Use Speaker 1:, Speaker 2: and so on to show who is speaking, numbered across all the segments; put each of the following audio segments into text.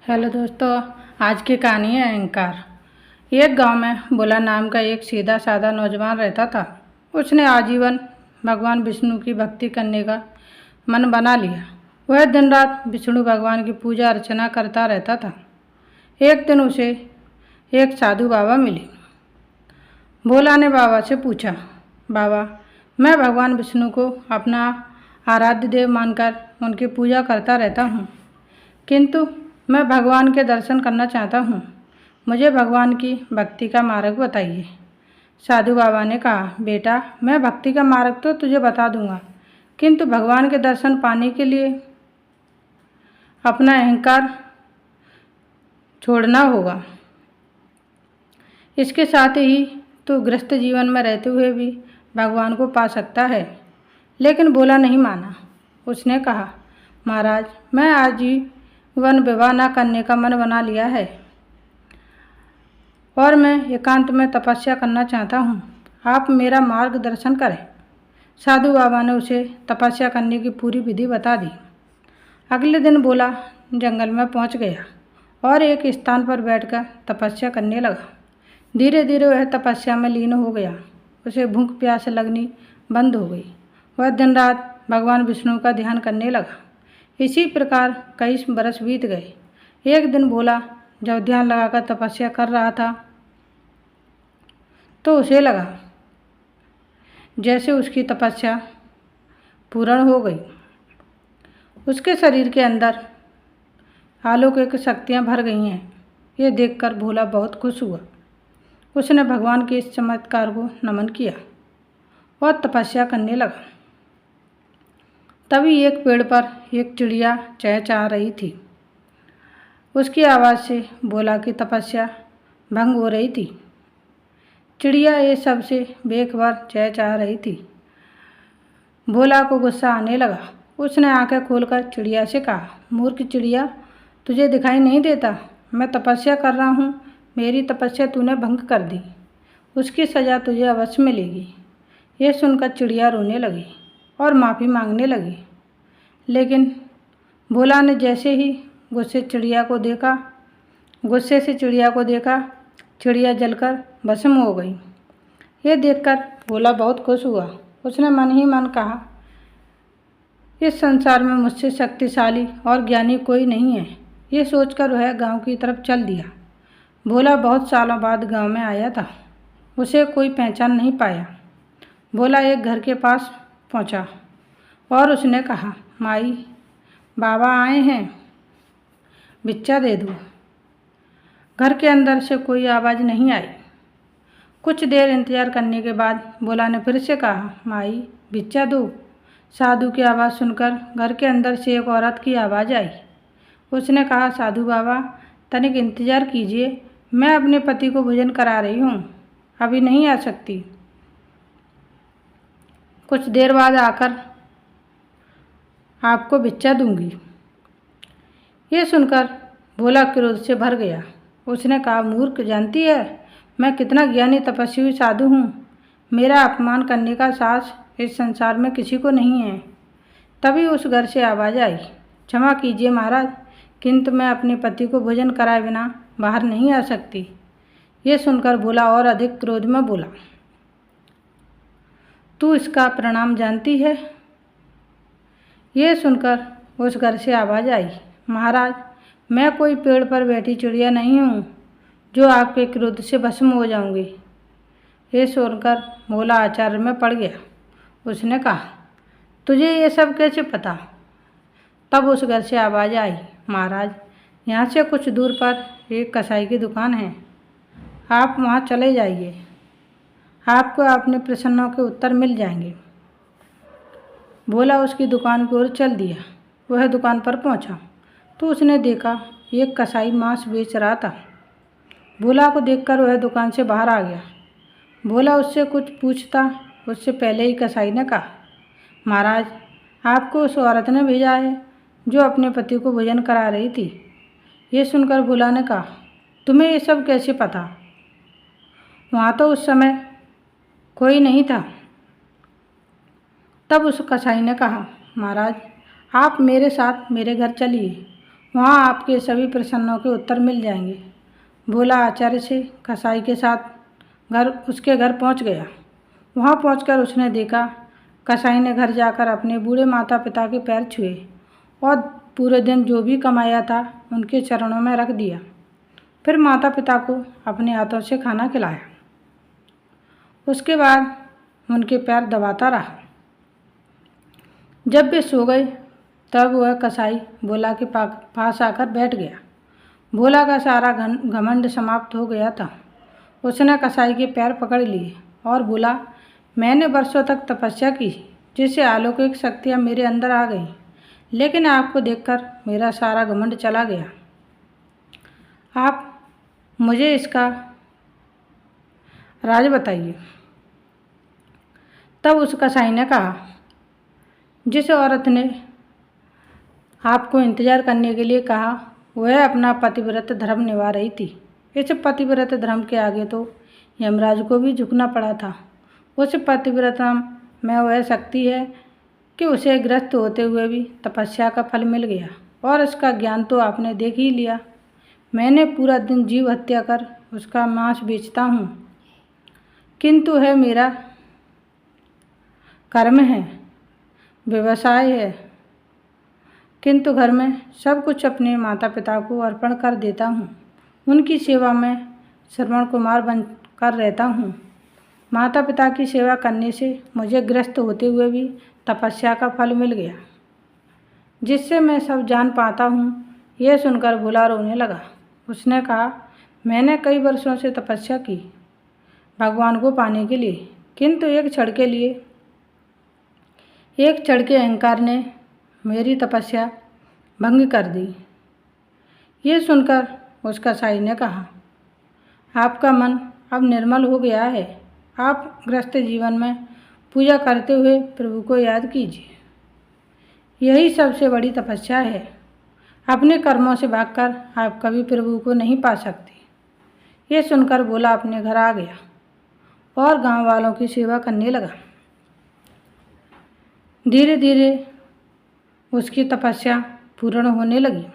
Speaker 1: Hello दोस्तों, आज की कहानी है अहंकार। एक गांव में भोला नाम का एक सीधा साधा नौजवान रहता था। उसने आजीवन भगवान विष्णु की भक्ति करने का मन बना लिया। वह दिन रात विष्णु भगवान की पूजा अर्चना करता रहता था। एक दिन उसे एक साधु बाबा मिले। भोला ने बाबा से पूछा, बाबा, मैं भगवान विष्णु को अपना आराध्य देव मानकर उनकी पूजा करता रहता हूँ, किंतु मैं भगवान के दर्शन करना चाहता हूँ। मुझे भगवान की भक्ति का मार्ग बताइए। साधु बाबा ने कहा, बेटा, मैं भक्ति का मार्ग तो तुझे बता दूंगा, किंतु भगवान के दर्शन पाने के लिए अपना अहंकार छोड़ना होगा। इसके साथ ही तू गृहस्थ जीवन में रहते हुए भी भगवान को पा सकता है। लेकिन भोला नहीं माना। उसने कहा, महाराज, मैं आजीवन विवाह न करने का मन बना लिया है और मैं एकांत में तपस्या करना चाहता हूँ। आप मेरा मार्गदर्शन करें। साधु बाबा ने उसे तपस्या करने की पूरी विधि बता दी। अगले दिन भोला जंगल में पहुँच गया और एक स्थान पर बैठकर तपस्या करने लगा। धीरे धीरे वह तपस्या में लीन हो गया। उसे भूख प्यास लगनी बंद हो गई। वह दिन रात भगवान विष्णु का ध्यान करने लगा। इसी प्रकार कई बरस बीत गए। एक दिन भोला जब ध्यान लगाकर तपस्या कर रहा था तो उसे लगा जैसे उसकी तपस्या पूर्ण हो गई। उसके शरीर के अंदर अलौकिक शक्तियाँ भर गई हैं। ये देखकर भोला बहुत खुश हुआ। उसने भगवान के इस चमत्कार को नमन किया और तपस्या करने लगा। तभी एक पेड़ पर एक चिड़िया चहचहा रही थी। उसकी आवाज़ से भोला की तपस्या भंग हो रही थी। चिड़िया ये सबसे बेखबर चहचहा रही थी। भोला को गुस्सा आने लगा। उसने आंखें खोलकर चिड़िया से कहा, मूर्ख चिड़िया, तुझे दिखाई नहीं देता? मैं तपस्या कर रहा हूँ। मेरी तपस्या तूने भंग कर दी। उसकी सज़ा तुझे अवश्य मिलेगी। यह सुनकर चिड़िया रोने लगी और माफ़ी मांगने लगी। लेकिन भोला ने जैसे ही गुस्से से चिड़िया को देखा, चिड़िया जलकर भस्म हो गई। ये देखकर भोला बहुत खुश हुआ। उसने मन ही मन कहा, इस संसार में मुझसे शक्तिशाली और ज्ञानी कोई नहीं है। ये सोचकर वह गांव की तरफ चल दिया। भोला बहुत सालों बाद गांव में आया था। उसे कोई पहचान नहीं पाया। भोला एक घर के पास पहुंचा और उसने कहा, माई, बाबा आए हैं, भिक्षा दे दो। घर के अंदर से कोई आवाज़ नहीं आई। कुछ देर इंतजार करने के बाद भोला ने फिर से कहा, माई, भिक्षा दो। साधु की आवाज़ सुनकर घर के अंदर से एक औरत की आवाज़ आई। उसने कहा, साधु बाबा, तनिक इंतजार कीजिए, मैं अपने पति को भोजन करा रही हूँ, अभी नहीं आ सकती। कुछ देर बाद आकर आपको भिक्षा दूंगी। ये सुनकर भोला क्रोध से भर गया। उसने कहा, मूर्ख, जानती है मैं कितना ज्ञानी तपस्वी साधु हूँ। मेरा अपमान करने का साहस इस संसार में किसी को नहीं है। तभी उस घर से आवाज़ आई, क्षमा कीजिए महाराज, किंतु मैं अपने पति को भोजन कराए बिना बाहर नहीं आ सकती। ये सुनकर भोला और अधिक क्रोध में बोला, तू इसका परिणाम जानती है? ये सुनकर उस घर से आवाज़ आई, महाराज, मैं कोई पेड़ पर बैठी चिड़िया नहीं हूँ जो आपके क्रोध से भस्म हो जाऊंगी। ये सुनकर भोला आश्चर्य में पड़ गया। उसने कहा, तुझे ये सब कैसे पता? तब उस घर से आवाज़ आई, महाराज, यहाँ से कुछ दूर पर एक कसाई की दुकान है, आप वहाँ चले जाइए, आपको अपने प्रश्नों के उत्तर मिल जाएंगे। भोला उसकी दुकान की ओर चल दिया। वह दुकान पर पहुंचा तो उसने देखा एक कसाई मांस बेच रहा था। भोला को देखकर वह दुकान से बाहर आ गया। भोला उससे कुछ पूछता उससे पहले ही कसाई ने कहा, महाराज, आपको उस औरत ने भेजा है जो अपने पति को भोजन करा रही थी। ये सुनकर भोला ने कहा, तुम्हें ये सब कैसे पता? वहाँ तो उस समय कोई नहीं था। तब उस कसाई ने कहा, महाराज, आप मेरे साथ मेरे घर चलिए, वहाँ आपके सभी प्रश्नों के उत्तर मिल जाएंगे। भोला आचार्य से कसाई के साथ उसके घर पहुँच गया। वहाँ पहुंचकर उसने देखा कसाई ने घर जाकर अपने बूढ़े माता पिता के पैर छुए और पूरे दिन जो भी कमाया था उनके चरणों में रख दिया। फिर माता पिता को अपने हाथों से खाना खिलाया। उसके बाद उनके पैर दबाता रहा। जब वे सो गए तब वह कसाई भोला के पास आकर बैठ गया। भोला का सारा घमंड समाप्त हो गया था। उसने कसाई के पैर पकड़ लिए और बोला, मैंने वर्षों तक तपस्या की जिससे अलौकिक शक्तियाँ मेरे अंदर आ गईं, लेकिन आपको देखकर मेरा सारा घमंड चला गया। आप मुझे इसका राज बताइए। तब उस कसाई ने कहा, जिस औरत ने आपको इंतजार करने के लिए कहा वह अपना पतिव्रत धर्म निभा रही थी। इस पतिव्रत धर्म के आगे तो यमराज को भी झुकना पड़ा था। उस पतिव्रता में वह शक्ति है कि उसे ग्रस्त होते हुए भी तपस्या का फल मिल गया, और इसका ज्ञान तो आपने देख ही लिया। मैंने पूरा दिन जीव हत्या कर उसका मांस बेचता हूँ, किंतु है मेरा कर्म है, व्यवसाय है, किंतु घर में सब कुछ अपने माता पिता को अर्पण कर देता हूँ। उनकी सेवा में श्रवण कुमार बनकर रहता हूँ। माता पिता की सेवा करने से मुझे ग्रस्त होते हुए भी तपस्या का फल मिल गया, जिससे मैं सब जान पाता हूँ। यह सुनकर भोला रोने लगा। उसने कहा, मैंने कई वर्षों से तपस्या की भगवान को पाने के लिए, किंतु एक क्षण के अहंकार ने मेरी तपस्या भंग कर दी। ये सुनकर उस कसाई ने कहा, आपका मन अब निर्मल हो गया है। आप ग्रस्त जीवन में पूजा करते हुए प्रभु को याद कीजिए। यही सबसे बड़ी तपस्या है। अपने कर्मों से भागकर आप कभी प्रभु को नहीं पा सकते। ये सुनकर भोला अपने घर आ गया और गांव वालों की सेवा करने लगा। धीरे धीरे उसकी तपस्या पूर्ण होने लगी।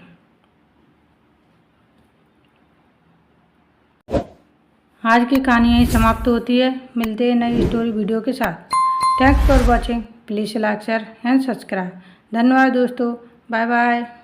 Speaker 1: आज की कहानी यहीं समाप्त होती है। मिलते हैं नई स्टोरी वीडियो के साथ। Thanks for watching. Please like share and subscribe. धन्यवाद दोस्तों। Bye bye.